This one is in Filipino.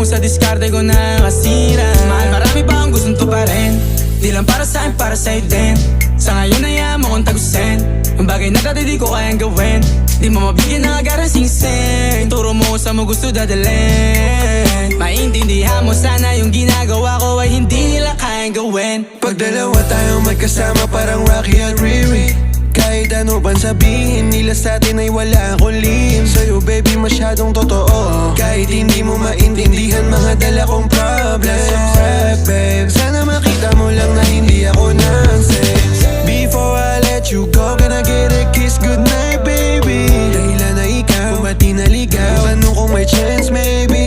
sa diskarte ko na kasira. Mahal, marami pa akong gustong tuparin, di lang para sa'kin, para sa'yo din. Sa ngayon ayaw mo kong tagusin ang bagay na dati di ko kayang gawin. Di mo mabigyan ng agarang singsing, turo mo kung saan mo gusto dadalhin. Maintindihan mo sana yung ginagawa ko ay hindi nila kayang gawin. Pag dalawa tayong magkasama parang Rocky at Riri, kahit ano pang sabihin nila sa'tin ay wala akong lihim. Sa'yo baby masyadong totoo, kahit hindi mo maintindihan mga dala kong problem.